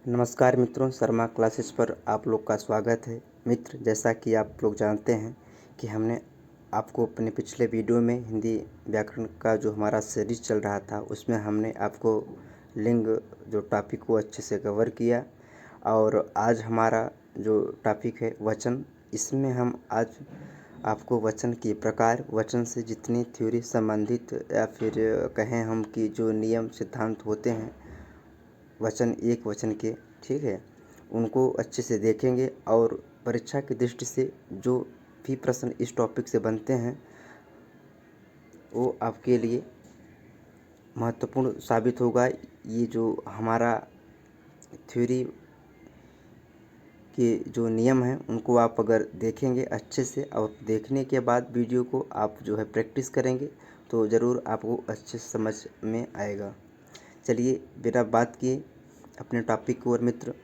नमस्कार मित्रों, शर्मा क्लासेस पर आप लोग का स्वागत है। मित्र, जैसा कि आप लोग जानते हैं कि हमने आपको अपने पिछले वीडियो में हिंदी व्याकरण का जो हमारा सीरीज चल रहा था उसमें हमने आपको लिंग जो टॉपिक को अच्छे से कवर किया। और आज हमारा जो टॉपिक है वचन, इसमें हम आज आपको वचन के प्रकार, वचन से जितनी थ्योरी संबंधित या फिर कहें हम कि जो नियम सिद्धांत होते हैं वचन, एक वचन के, ठीक है, उनको अच्छे से देखेंगे। और परीक्षा की दृष्टि से जो भी प्रश्न इस टॉपिक से बनते हैं वो आपके लिए महत्वपूर्ण साबित होगा। ये जो हमारा थ्योरी के जो नियम हैं उनको आप अगर देखेंगे अच्छे से, और देखने के बाद वीडियो को आप जो है प्रैक्टिस करेंगे तो ज़रूर आपको अच्छे से समझ में आएगा। चलिए बिना बात किए अपने टॉपिक की ओर मित्र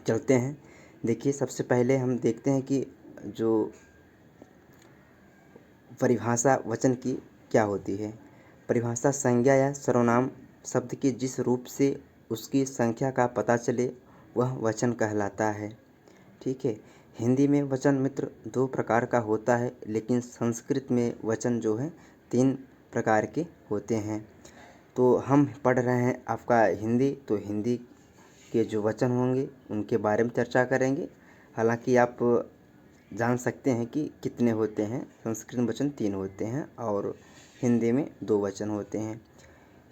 चलते हैं। देखिए, सबसे पहले हम देखते हैं कि जो परिभाषा वचन की क्या होती है। परिभाषा संज्ञा या सर्वनाम शब्द के जिस रूप से उसकी संख्या का पता चले वह वचन कहलाता है। ठीक है। हिंदी में वचन मित्र दो प्रकार का होता है, लेकिन संस्कृत में वचन जो है 3 प्रकार के होते हैं। तो हम पढ़ रहे हैं आपका हिंदी, तो हिंदी के जो वचन होंगे उनके बारे में चर्चा करेंगे। हालांकि आप जान सकते हैं कि कितने होते हैं। संस्कृत में वचन 3 होते हैं और हिंदी में 2 वचन होते हैं।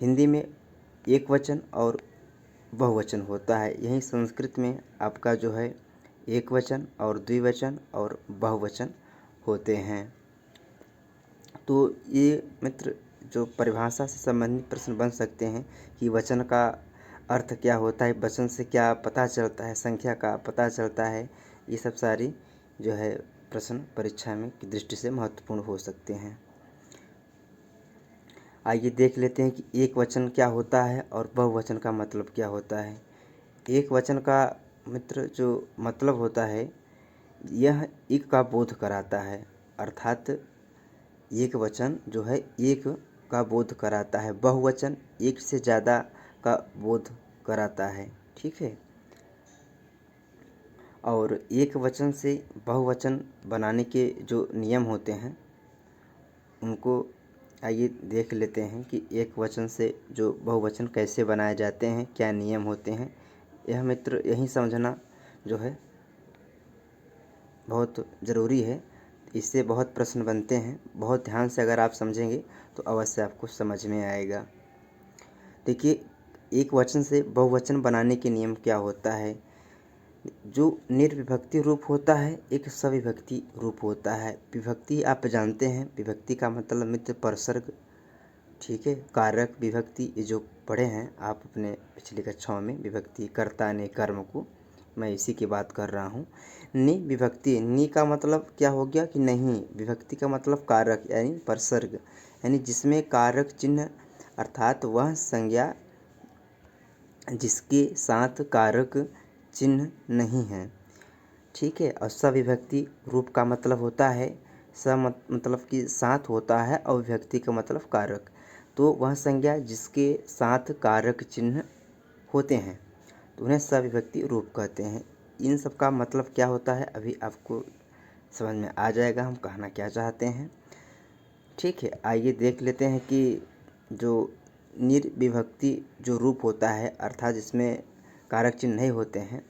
हिंदी में एक वचन और बहुवचन होता है। यहीं संस्कृत में आपका जो है एक वचन और द्विवचन और बहुवचन होते हैं। तो ये मित्र जो परिभाषा से संबंधित प्रश्न बन सकते हैं कि वचन का अर्थ क्या होता है, वचन से क्या पता चलता है, संख्या का पता चलता है, ये सब सारी जो है प्रश्न परीक्षा में की दृष्टि से महत्वपूर्ण हो सकते हैं। आइए देख लेते हैं कि एक वचन क्या होता है और बहुवचन का मतलब क्या होता है। एक वचन का मित्र जो मतलब होता है, यह एक का बोध कराता है, अर्थात एक वचन जो है एक का बोध कराता है। बहुवचन एक से ज़्यादा का बोध कराता है। ठीक है। और एक वचन से बहुवचन बनाने के जो नियम होते हैं उनको आइए देख लेते हैं कि एक वचन से जो बहुवचन कैसे बनाए जाते हैं, क्या नियम होते हैं। यह मित्र यही समझना जो है बहुत ज़रूरी है। इससे बहुत प्रश्न बनते हैं। बहुत ध्यान से अगर आप समझेंगे तो अवश्य आपको समझ में आएगा। देखिए, एक वचन से बहुवचन बनाने के नियम क्या होता है। जो निर्विभक्ति रूप होता है, एक सविभक्ति रूप होता है। विभक्ति आप जानते हैं, विभक्ति का मतलब मित्र परसर्ग, ठीक है, कारक विभक्ति, ये जो पढ़े हैं आप अपने पिछली कक्षाओं में, विभक्ति कर्ता ने कर्म को, मैं इसी की बात कर रहा हूँ। नि विभक्ति, नि का मतलब क्या हो गया कि नहीं, विभक्ति का मतलब कारक यानी परसर्ग, यानी जिसमें कारक चिन्ह अर्थात वह संज्ञा जिसके साथ कारक चिन्ह नहीं है। ठीक है। और सविभक्ति रूप का मतलब होता है मतलब कि साथ होता है, और विभक्ति का मतलब कारक, तो वह संज्ञा जिसके साथ कारक चिन्ह होते हैं तो उन्हें सविभक्ति रूप कहते हैं। इन सब का मतलब क्या होता है अभी आपको समझ में आ जाएगा हम कहना क्या चाहते हैं। ठीक है। आइए देख लेते हैं कि जो निर्विभक्ति जो रूप होता है, अर्थात जिसमें कारक चिन्ह नहीं होते हैं,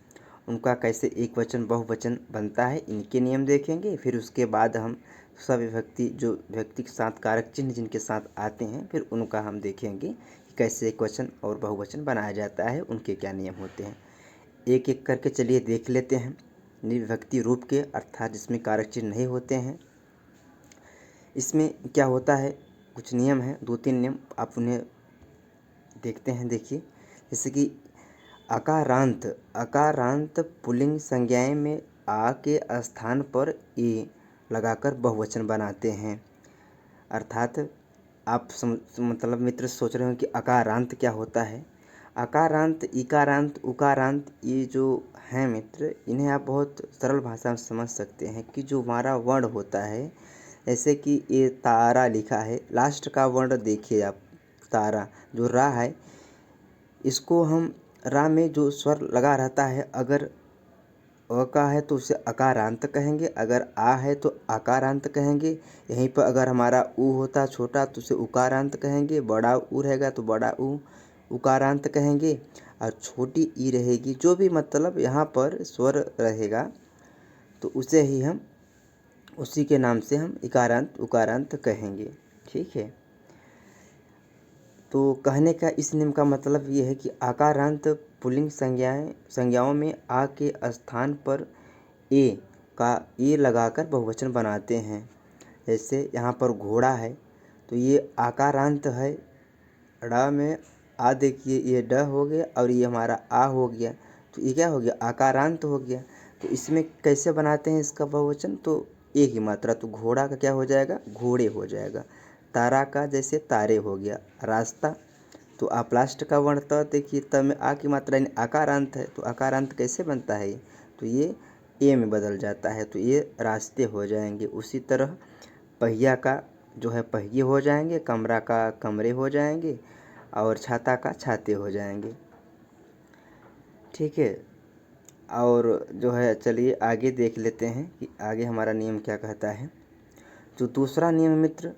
उनका कैसे एक वचन बहुवचन बनता है, इनके नियम देखेंगे। फिर उसके बाद हम सविभक्ति जो व्यक्ति के साथ कारक चिन्ह जिनके साथ आते हैं, फिर उनका हम देखेंगे कि कैसे एक वचन और बहुवचन बनाया जाता है, उनके क्या नियम होते हैं। एक एक करके चलिए देख लेते हैं। निर्विभक्ति रूप के, अर्थात जिसमें कारक चिन्ह नहीं होते हैं, इसमें क्या होता है, कुछ नियम हैं, 2-3 नियम, आप उन्हें देखते हैं। देखिए, जैसे कि अकारांत, अकारांत पुल्लिंग संज्ञाएं में आ के स्थान पर ए लगाकर बहुवचन बनाते हैं। अर्थात आप मतलब मित्र सोच रहे हो कि अकारांत क्या होता है। अकारांत, इकारांत, उकारांत, ये जो हैं मित्र, इन्हें आप बहुत सरल भाषा में समझ सकते हैं कि जो हमारा वर्ण होता है, जैसे कि ये तारा लिखा है, लास्ट का वर्ण देखिए आप, तारा जो रा है, इसको हम रा में जो स्वर लगा रहता है, अगर अ का है तो उसे अकारांत कहेंगे, अगर आ है तो आकारांत कहेंगे। यहीं पर अगर हमारा ऊ होता छोटा तो उसे उकारांत कहेंगे, बड़ा ऊ रहेगा तो बड़ा ऊ उकारांत कहेंगे, और छोटी ई रहेगी, जो भी मतलब यहाँ पर स्वर रहेगा तो उसे ही हम उसी के नाम से हम इकारांत उकारांत कहेंगे। ठीक है, तो कहने का इस नियम का मतलब ये है कि आकारांत पुल्लिंग संज्ञाओं में आ के स्थान पर ए लगाकर बहुवचन बनाते हैं। जैसे यहाँ पर घोड़ा है तो ये आकारांत है, ड़ में आ देखिए ये ड हो गया और ये हमारा आ हो गया, तो ये क्या हो गया, आकारांत हो गया। तो इसमें कैसे बनाते हैं इसका बहुवचन, तो एक ही मात्रा, तो घोड़ा का क्या हो जाएगा, घोड़े हो जाएगा। तारा का जैसे तारे हो गया। रास्ता, तो आप्लास्ट का वर्ण त देखिए त में आ की मात्रा यानी आकारांत है, तो आकारांत कैसे बनता है ये, तो ये ए में बदल जाता है, तो ये रास्ते हो जाएंगे। उसी तरह पहिया का जो है पहिए हो जाएंगे, कमरा का कमरे हो जाएंगे, और छाता का छाते हो जाएंगे। ठीक है, और जो है चलिए आगे देख लेते हैं कि आगे हमारा नियम क्या कहता है। जो दूसरा नियम मित्र,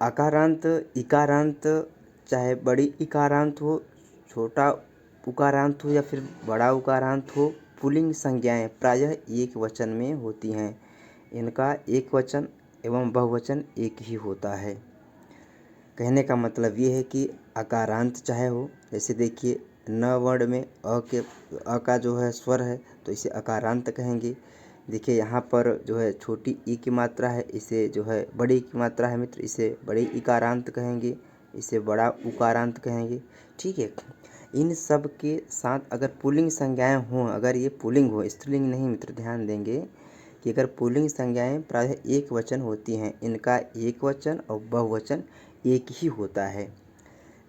आकारांत इकारांत, चाहे बड़ी इकारांत हो, छोटा उकारांत हो या फिर बड़ा उकारांत हो, पुल्लिंग संज्ञाएं प्रायः एक वचन में होती हैं। इनका एक वचन एवं बहुवचन एक ही होता है। कहने का मतलब ये है कि अकारांत चाहे हो, जैसे देखिए न वर्ण में अ का जो है स्वर है तो इसे अकारांत कहेंगे। देखिए यहाँ पर जो है छोटी ई की मात्रा है, इसे जो है बड़ी की मात्रा है मित्र, इसे बड़ी इकारांत कहेंगे, इसे बड़ा उकारांत कहेंगे। ठीक है, इन सब के साथ अगर पुल्लिंग संज्ञाएं हों, अगर ये पुल्लिंग हो, स्त्रीलिंग नहीं मित्र, ध्यान देंगे कि अगर पुल्लिंग संज्ञाएं प्रायः एक वचन होती हैं, इनका एक वचन और बहुवचन एक ही होता है।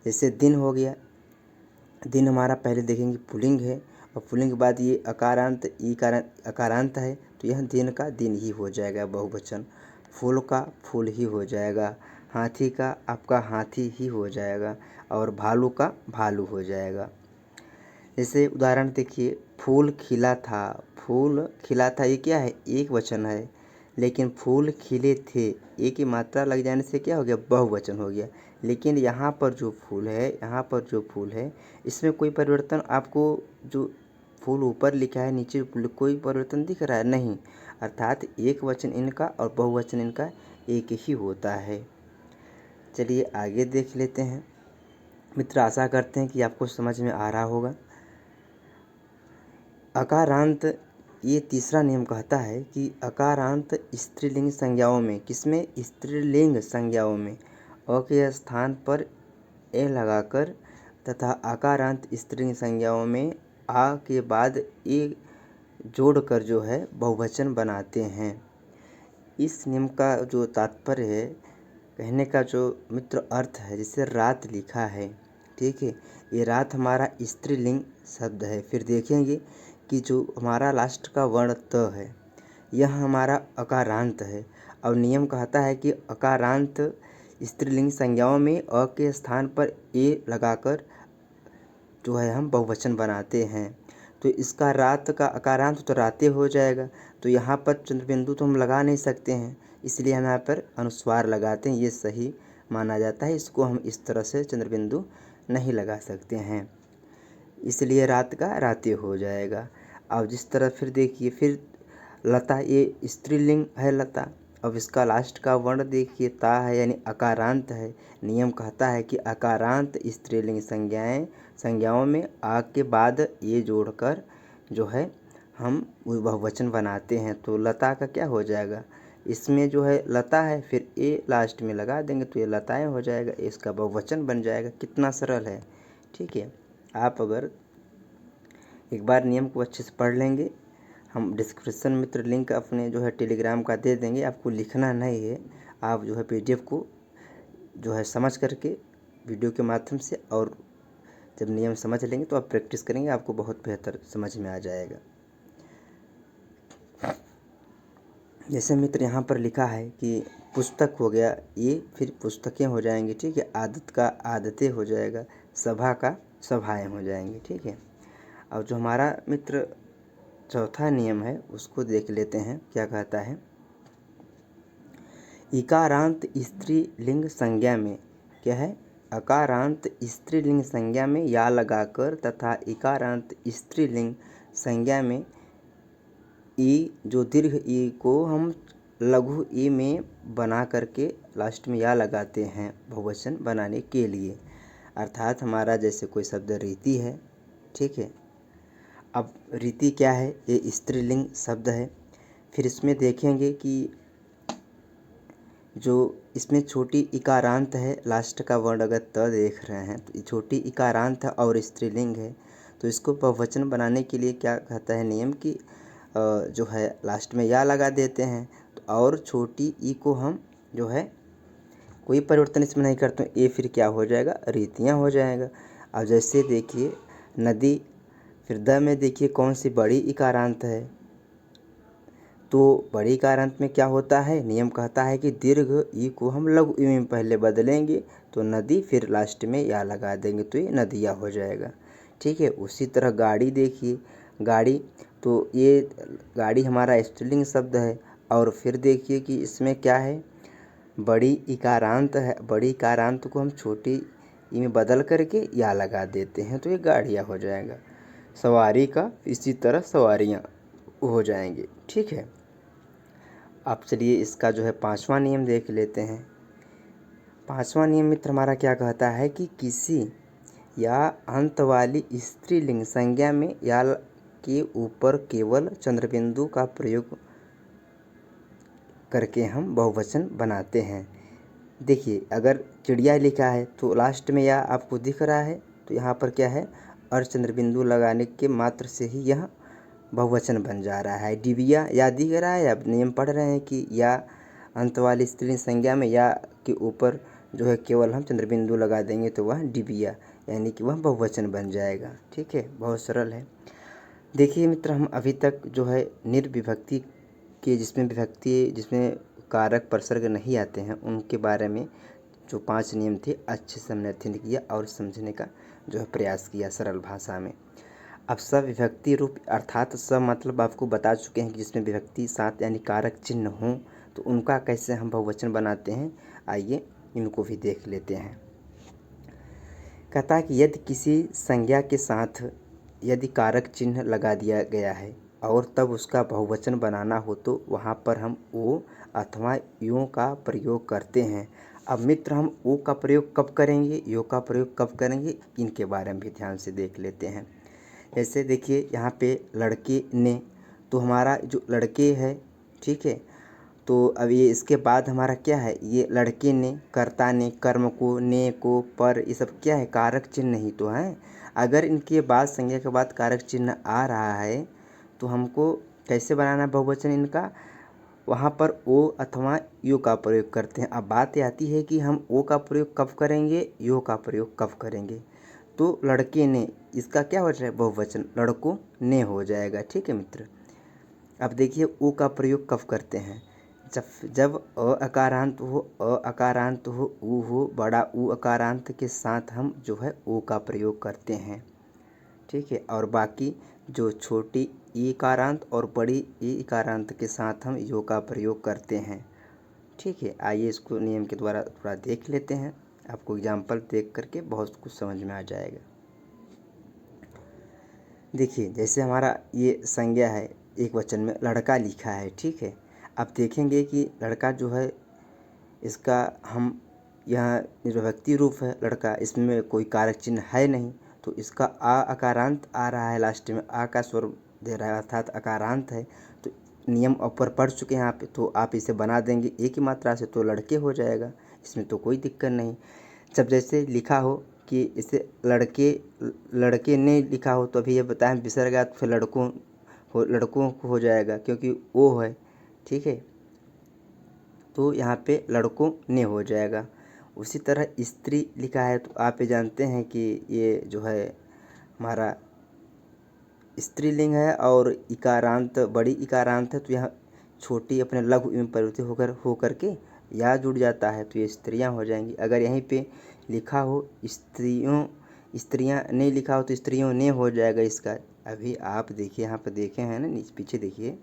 जैसे दिन हो गया, दिन हमारा पहले देखेंगे पुल्लिंग है, और पुल्लिंग के बाद ये अकारांत अकारांत है, तो यह दिन का दिन ही हो जाएगा बहुवचन। फूल का फूल ही हो जाएगा, हाथी का आपका हाथी ही हो जाएगा, और भालू का भालू हो जाएगा। जैसे उदाहरण देखिए, फूल खिला था, फूल खिला था ये क्या है, एक वचन है, लेकिन फूल खिले थे एक ही मात्रा लग जाने से क्या हो गया, बहुवचन हो गया। लेकिन यहाँ पर जो फूल है, यहाँ पर जो फूल है, इसमें कोई परिवर्तन आपको, जो फूल ऊपर लिखा है नीचे कोई परिवर्तन दिख रहा है नहीं, अर्थात एक वचन इनका और बहुवचन इनका एक ही होता है। चलिए आगे देख लेते हैं मित्र, आशा करते हैं कि आपको समझ में आ रहा होगा। अकारांत, ये तीसरा नियम कहता है कि अकारांत स्त्रीलिंग संज्ञाओं में, किसमें, स्त्रीलिंग संज्ञाओं में अ के स्थान पर ए लगाकर तथा आकारांत स्त्रीलिंग संज्ञाओं में आ के बाद ए जोड़कर जो है बहुवचन बनाते हैं। इस नियम का जो तात्पर्य है, कहने का जो मित्र अर्थ है, जैसे रात लिखा है, ठीक है, ये रात हमारा स्त्रीलिंग शब्द है। फिर देखेंगे कि जो हमारा लास्ट का वर्ण त है, यह हमारा अकारांत है, और नियम कहता है कि अकारांत स्त्रीलिंग संज्ञाओं में अ के स्थान पर ए लगाकर जो है हम बहुवचन बनाते हैं। तो इसका रात का अकारांत तो रातें हो जाएगा, तो यहाँ पर चंद्र बिंदु तो हम लगा नहीं सकते हैं, इसलिए हम यहाँ पर अनुस्वार लगाते हैं, ये सही माना जाता है। इसको हम इस तरह से चंद्र बिंदु नहीं लगा सकते हैं, इसलिए रात का रातें हो जाएगा। अब जिस तरह फिर देखिए, फिर लता, ये स्त्रीलिंग है लता, अब इसका लास्ट का वर्ण देखिए ता है, यानी अकारांत है। नियम कहता है कि अकारांत स्त्रीलिंग संज्ञाओं में आ के बाद ये जोड़कर जो है हम बहुवचन बनाते हैं। तो लता का क्या हो जाएगा, इसमें जो है लता है, फिर ए लास्ट में लगा देंगे तो ये लताएं हो जाएगा, इसका बहुवचन बन जाएगा। कितना सरल है। ठीक है, आप अगर एक बार नियम को अच्छे से पढ़ लेंगे, हम डिस्क्रिप्शन मित्र लिंक अपने जो है टेलीग्राम का दे देंगे, आपको लिखना नहीं है, आप जो है PDF को जो है समझ करके वीडियो के माध्यम से, और जब नियम समझ लेंगे तो आप प्रैक्टिस करेंगे, आपको बहुत बेहतर समझ में आ जाएगा। जैसे मित्र यहाँ पर लिखा है कि पुस्तक हो गया ये, फिर पुस्तकें हो जाएंगी, ठीक है, आदत का आदतें हो जाएगा, सभा का सभाएं हो जाएंगी। ठीक है। और जो हमारा मित्र चौथा नियम है उसको देख लेते हैं, क्या कहता है। इकारांत स्त्रीलिंग संज्ञा में क्या है, अकारांत स्त्रीलिंग संज्ञा में या लगाकर तथा इकारांत स्त्रीलिंग संज्ञा में ई जो दीर्घ ई को हम लघु ई में बना करके लास्ट में या लगाते हैं बहुवचन बनाने के लिए। अर्थात हमारा जैसे कोई शब्द रीति है, ठीक है। अब रीति क्या है, ये स्त्रीलिंग शब्द है। फिर इसमें देखेंगे कि जो इसमें छोटी इकारांत है, लास्ट का वर्ड अगर त देख रहे हैं तो छोटी इकारांत है और स्त्रीलिंग है, तो इसको बहुवचन बनाने के लिए क्या कहता है नियम कि जो है लास्ट में या लगा देते हैं। तो और छोटी ई को हम जो है कोई परिवर्तन इसमें नहीं करते, ये फिर क्या हो जाएगा, रीतियाँ हो जाएगा। अब जैसे देखिए नदी, फिर द में देखिए कौन सी बड़ी इकारांत है, तो बड़ी इकारांत में क्या होता है, नियम कहता है कि दीर्घ ई को हम लघु ई में पहले बदलेंगे तो नदी, फिर लास्ट में या लगा देंगे तो ये नदिया हो जाएगा। ठीक है। उसी तरह गाड़ी देखिए, गाड़ी, तो ये गाड़ी हमारा स्त्रीलिंग शब्द है। और फिर देखिए कि इसमें क्या है, बड़ी इकारांत है, बड़ी इकारांत को हम छोटी ई में बदल करके या लगा देते हैं तो ये गाड़ियाँ हो जाएगा। सवारी का इसी तरह सवारियाँ हो जाएंगे। ठीक है। अब चलिए इसका जो है पांचवा नियम देख लेते हैं। पांचवा नियम मित्र हमारा क्या कहता है कि किसी या अंत वाली स्त्रीलिंग संज्ञा में या के ऊपर केवल चंद्रबिंदु का प्रयोग करके हम बहुवचन बनाते हैं। देखिए अगर चिड़िया लिखा है तो लास्ट में या आपको दिख रहा है, तो यहाँ पर क्या है, अर्धचंद्रबिंदु लगाने के मात्र से ही यह बहुवचन बन जा रहा है। डिबिया या दिख रहा है, अब नियम पढ़ रहे हैं कि या अंत वाली स्त्रीलिंग संज्ञा में या के ऊपर जो है केवल हम चंद्रबिंदु लगा देंगे तो वह डिबिया, यानी कि वह बहुवचन बन जाएगा। ठीक है, बहुत सरल है। देखिए मित्र, हम अभी तक जो है निर्विभक्ति के जिसमें कारक प्रसर्ग नहीं आते हैं उनके बारे में जो 5 नियम थे अच्छे से हमने अध्ययन किया और समझने का जो है प्रयास किया सरल भाषा में। अब सविभक्ति रूप अर्थात स मतलब आपको बता चुके हैं कि जिसमें विभक्ति साथ यानी कारक चिन्ह हों तो उनका कैसे हम बहुवचन बनाते हैं। आइए इनको भी देख लेते हैं। कहता है कि यदि किसी संज्ञा के साथ यदि कारक चिन्ह लगा दिया गया है और तब उसका बहुवचन बनाना हो तो वहाँ पर हम ओ अथवा यो का प्रयोग करते हैं। अब मित्र, हम ओ का प्रयोग कब करेंगे, यो का प्रयोग कब करेंगे, इनके बारे में भी ध्यान से देख लेते हैं। जैसे देखिए यहाँ पे लड़के ने, तो हमारा जो लड़के है, ठीक है, तो अब ये इसके बाद हमारा क्या है, ये लड़के ने, कर्ता ने, कर्म को, ने को, पर, ये सब क्या है, कारक चिन्ह ही तो है। अगर इनके बाद संज्ञा के बाद कारक चिन्ह आ रहा है तो हमको कैसे बनाना बहुवचन इनका, वहाँ पर ओ अथवा यो का प्रयोग करते हैं। अब बात आती है कि हम ओ का प्रयोग कब करेंगे, यो का प्रयोग कब करेंगे। तो लड़के ने, इसका क्या हो जाएगा बहुवचन, लड़कों ने हो जाएगा। ठीक है मित्र। अब देखिए ओ का प्रयोग कब करते हैं, जब अ अकारांत हो, ऊ हो, बड़ा ऊ अकारांत के साथ हम जो है ओ का प्रयोग करते हैं। ठीक है। और बाकी जो छोटी ई इकारांत और बड़ी ई इकारांत के साथ हम यो का प्रयोग करते हैं। ठीक है। आइए इसको नियम के द्वारा थोड़ा देख लेते हैं, आपको एग्जाम्पल देख करके बहुत कुछ समझ में आ जाएगा। देखिए जैसे हमारा ये संज्ञा है, एक वचन में लड़का लिखा है, ठीक है। अब देखेंगे कि लड़का जो है इसका हम यहाँ निर्विभक्ति रूप है लड़का, इसमें कोई कारक चिन्ह है नहीं, तो इसका आ अकारांत आ रहा है, लास्ट में आ का स्वर दे रहा है अर्थात अकारांत है। तो नियम ऊपर पढ़ चुके हैं आप, तो आप इसे बना देंगे एक ही मात्रा से तो लड़के हो जाएगा, इसमें तो कोई दिक्कत नहीं। जब जैसे लिखा हो कि इसे लड़के ने लिखा हो तो अभी ये बताएं विसर्ग तो फिर लड़कों को हो जाएगा क्योंकि ओ है। ठीक है, तो यहाँ पे लड़कों ने हो जाएगा। उसी तरह स्त्री लिखा है तो आप ये जानते हैं कि ये जो है हमारा स्त्रीलिंग है और इकारांत बड़ी इकारांत है, तो यहाँ छोटी अपने लघु में परिवर्तित होकर के या जुड़ जाता है तो ये स्त्रियाँ हो जाएंगी। अगर यहीं पे लिखा हो स्त्रियों स्त्रियां नहीं लिखा हो तो स्त्रियों ने हो जाएगा इसका। अभी आप देखिए, यहाँ पर देखे हैं ना, नीचे पीछे देखिए,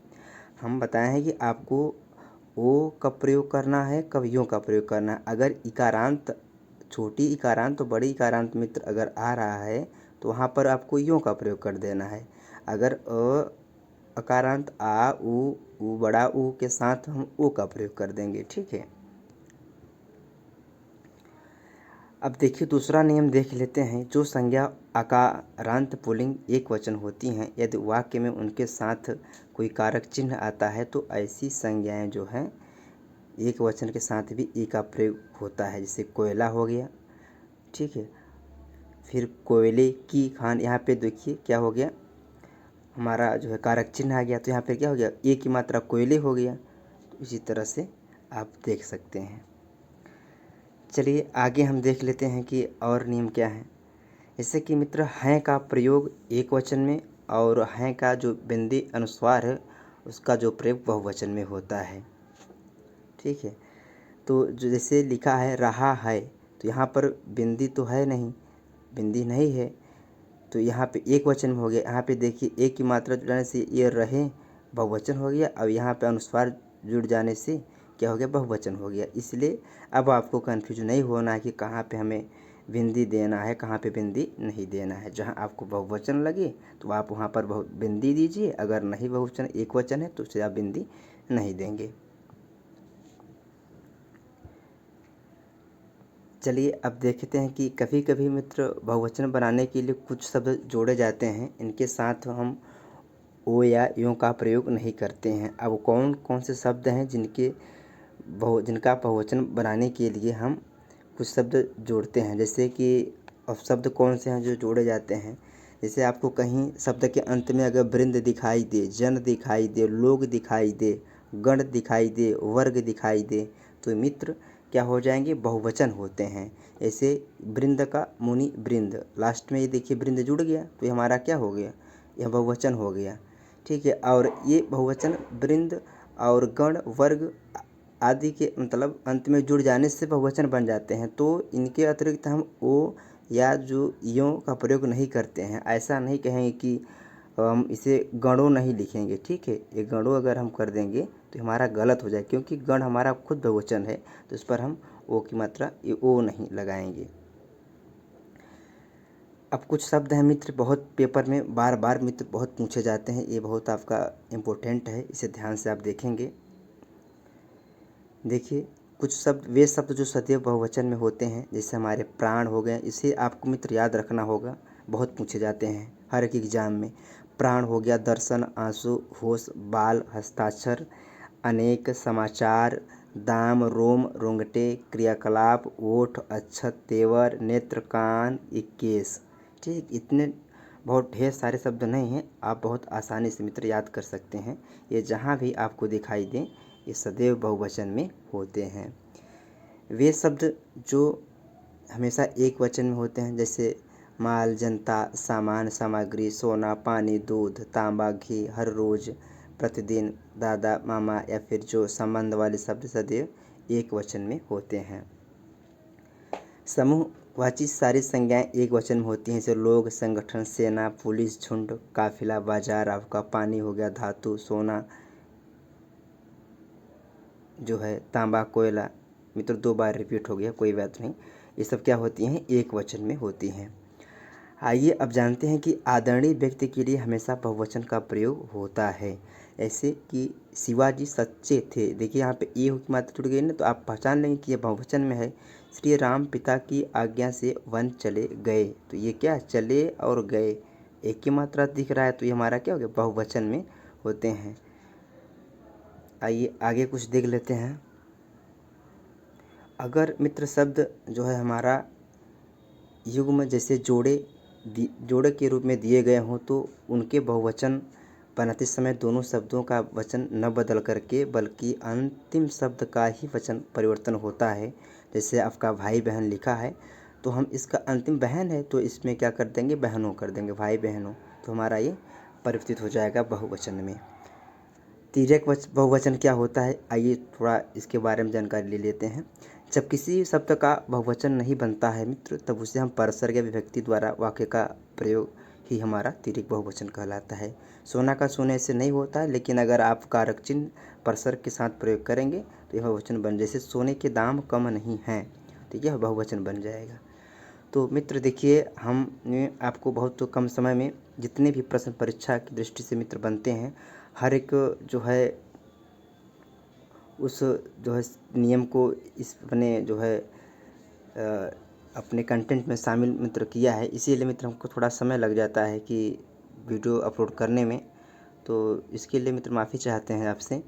हम बताए हैं कि आपको ओ का प्रयोग करना है, कब यों का प्रयोग करना है। अगर इकारांत, छोटी इकारांत तो बड़ी इकारांत मित्र अगर आ रहा है तो वहाँ पर आपको यों का प्रयोग कर देना है। अगर अकारांत आ, उ बड़ा ऊ के साथ हम ओ का प्रयोग कर देंगे, ठीक है। अब देखिए दूसरा नियम देख लेते हैं। जो संज्ञा अकारांत पुल्लिंग एक वचन होती हैं, यदि वाक्य में उनके साथ कोई कारक चिन्ह आता है तो ऐसी संज्ञाएं जो हैं एक वचन के साथ भी ई का प्रयोग होता है। जैसे कोयला हो गया, ठीक है। फिर कोयले की खान, यहाँ पे देखिए क्या हो गया, हमारा जो है कारक चिन्ह आ गया, तो यहाँ पे क्या हो गया, ए की मात्रा कोयले हो गया। तो इसी तरह से आप देख सकते हैं। चलिए आगे हम देख लेते हैं कि और नियम क्या है। जैसे कि मित्र हैं का प्रयोग एक वचन में, और हैं का जो बिंदी अनुस्वार है उसका जो प्रयोग बहुवचन में होता है, ठीक है। तो जो जैसे लिखा है रहा है, तो यहाँ पर बिंदी तो है नहीं, बिंदी नहीं है, तो यहाँ पे एक वचन में हो गया। यहाँ पे देखिए एक की मात्रा जुड़ने से ये रहे बहुवचन हो गया, और यहाँ पे अनुस्वार जुड़ जाने से क्या हो गया, बहुवचन हो गया। इसलिए अब आपको कन्फ्यूज नहीं होना है कि कहाँ पे हमें बिंदी देना है, कहाँ पे बिंदी नहीं देना है। जहाँ आपको बहुवचन लगे तो आप वहाँ पर बिंदी दीजिए, अगर नहीं बहुवचन एक वचन है तो उसे आप बिंदी नहीं देंगे। चलिए अब देखते हैं कि कभी कभी मित्र बहुवचन बनाने के लिए कुछ शब्द जोड़े जाते हैं, इनके साथ हम ओ या यों का प्रयोग नहीं करते हैं। अब कौन कौन से शब्द हैं जिनका बहुवचन बनाने के लिए हम कुछ शब्द जोड़ते हैं। जैसे कि अब शब्द कौन से हैं जो जोड़े जाते हैं, जैसे आपको कहीं शब्द के अंत में अगर वृंद दिखाई दे, जन दिखाई दे, लोग दिखाई दे, गण दिखाई दे, वर्ग दिखाई दे, तो मित्र क्या हो जाएंगे, बहुवचन होते हैं। ऐसे वृंद का मुनि वृंद, लास्ट में ये देखिए वृंद जुड़ गया तो ये हमारा क्या हो गया, यह बहुवचन हो गया, ठीक है। और ये बहुवचन वृंद और गण वर्ग आदि के मतलब अंत में जुड़ जाने से बहुवचन बन जाते हैं। तो इनके अतिरिक्त हम ओ या जो यों का प्रयोग नहीं करते हैं। ऐसा नहीं कहेंगे कि हम इसे गणों नहीं लिखेंगे, ठीक है। ये गणों अगर हम कर देंगे तो हमारा गलत हो जाए, क्योंकि गण हमारा खुद बहुवचन है, तो इस पर हम ओ की मात्रा ये ओ नहीं लगाएंगे। अब कुछ शब्द हैं मित्र बहुत पेपर में बार बार मित्र बहुत पूछे जाते हैं, ये बहुत आपका इम्पोर्टेंट है, इसे ध्यान से आप देखेंगे। देखिए कुछ शब्द वे शब्द जो सदैव बहुवचन में होते हैं, जैसे हमारे प्राण हो गए, इसे आपको मित्र याद रखना होगा, बहुत पूछे जाते हैं हर एक एग्जाम में। प्राण हो गया दर्शन, आंसू, होश, बाल, हस्ताक्षर, अनेक, समाचार, दाम, रोम, रोंगटे, क्रियाकलाप, ओठ, अक्षत, तेवर, नेत्र, कान, केस, ठीक। इतने बहुत ढेर सारे शब्द नहीं हैं, आप बहुत आसानी से मित्र याद कर सकते हैं। ये जहाँ भी आपको दिखाई दें ये सदैव बहुवचन में होते हैं। वे शब्द जो हमेशा एक वचन में होते हैं, जैसे माल, जनता, सामान, सामग्री, सोना, पानी, दूध, तांबा, घी, हर रोज, प्रतिदिन, दादा, मामा, या फिर जो संबंध वाले शब्द सदैव एक वचन में होते हैं। समूहवाची सारी संज्ञाएं एक वचन में होती हैं, जैसे लोग, संगठन, सेना, पुलिस, झुंड, काफिला, बाजार, आपका पानी हो गया, धातु, सोना जो है, तांबा, कोयला, मित्र 2 बार रिपीट हो गया, कोई बात नहीं, ये सब क्या होती हैं, एक वचन में होती हैं। आइए अब जानते हैं कि आदरणीय व्यक्ति के लिए हमेशा बहुवचन का प्रयोग होता है। ऐसे कि शिवाजी सच्चे थे, देखिए यहाँ पे ए की मात्रा जुड़ गई ना, तो आप पहचान लेंगे कि ये बहुवचन में है। श्री राम पिता की आज्ञा से वन चले गए, तो ये क्या चले और गए, एक की मात्रा दिख रहा है, तो ये हमारा क्या हो गया, बहुवचन में होते हैं। आइए आगे कुछ देख लेते हैं। अगर मित्र शब्द जो है हमारा युग्म जैसे जोड़े के रूप में दिए गए हों, तो उनके बहुवचन बनाते समय दोनों शब्दों का वचन न बदल करके बल्कि अंतिम शब्द का ही वचन परिवर्तन होता है। जैसे आपका भाई बहन लिखा है, तो हम इसका अंतिम बहन है तो इसमें क्या कर देंगे, बहनों कर देंगे, भाई बहनों, तो हमारा ये परिवर्तित हो जाएगा बहुवचन में। तिर्यक बहुवचन क्या होता है, आइए थोड़ा इसके बारे में जानकारी ले लेते हैं। जब किसी शब्द का बहुवचन नहीं बनता है मित्र, तब उसे हम परसर्ग या विभक्ति द्वारा वाक्य का प्रयोग ही हमारा तिर्यक बहुवचन कहलाता है। सोना का सोने से नहीं होता है, लेकिन अगर आप कारक चिन्ह परसर्ग के साथ प्रयोग करेंगे तो यह बहुवचन बन, जैसे सोने के दाम कम नहीं हैं, तो यह बहुवचन बन जाएगा। तो मित्र देखिए, हमने आपको बहुत कम समय में जितने भी प्रश्न परीक्षा की दृष्टि से मित्र बनते हैं, हर एक जो है उस जो है नियम को इस अपने जो है अपने कंटेंट में शामिल मित्र किया है। इसीलिए मित्र हमको थोड़ा समय लग जाता है कि वीडियो अपलोड करने में, तो इसके लिए मित्र माफ़ी चाहते हैं आपसे।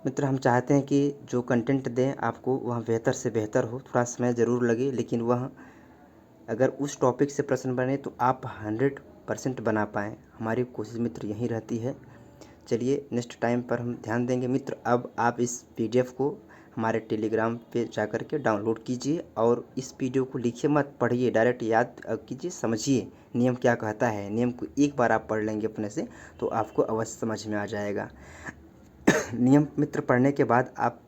मित्र हम चाहते हैं कि जो कंटेंट दें आपको वह बेहतर से बेहतर हो, थोड़ा समय ज़रूर लगे, लेकिन वह अगर उस टॉपिक से प्रश्न बने तो आप 100% बना पाएँ। हमारी कोशिश मित्र यही रहती है। चलिए नेक्स्ट टाइम पर हम ध्यान देंगे मित्र। अब आप इस PDF को हमारे टेलीग्राम पे जाकर के डाउनलोड कीजिए और इस वीडियो को लिखिए मत, पढ़िए, डायरेक्ट याद कीजिए, समझिए नियम क्या कहता है। नियम को एक बार आप पढ़ लेंगे अपने से तो आपको अवश्य समझ में आ जाएगा। नियम मित्र पढ़ने के बाद आप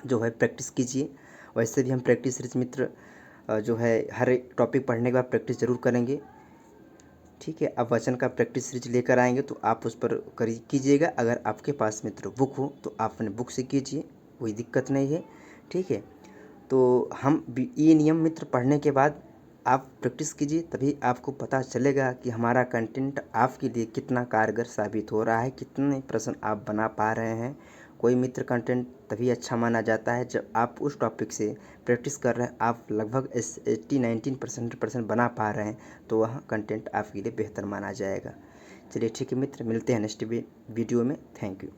जो है प्रैक्टिस कीजिए। वैसे भी हम प्रैक्टिस सीरीज मित्र जो है हर एक टॉपिक पढ़ने के बाद प्रैक्टिस ज़रूर करेंगे, ठीक है। अब वचन का प्रैक्टिस सीरीज लेकर आएंगे तो आप उस पर कीजिएगा। अगर आपके पास मित्र बुक हो तो आप अपने बुक से कीजिए, कोई दिक्कत नहीं है, ठीक है। तो हम ये नियम मित्र पढ़ने के बाद आप प्रैक्टिस कीजिए, तभी आपको पता चलेगा कि हमारा कंटेंट आपके लिए कितना कारगर साबित हो रहा है, कितने प्रश्न आप बना पा रहे हैं। कोई मित्र कंटेंट तभी अच्छा माना जाता है जब आप उस टॉपिक से प्रैक्टिस कर रहे हैं, आप लगभग 80-90% बना पा रहे हैं, तो वह कंटेंट आपके लिए बेहतर माना जाएगा। चलिए ठीक है मित्र, मिलते हैं नेक्स्ट वीडियो में। Thank you.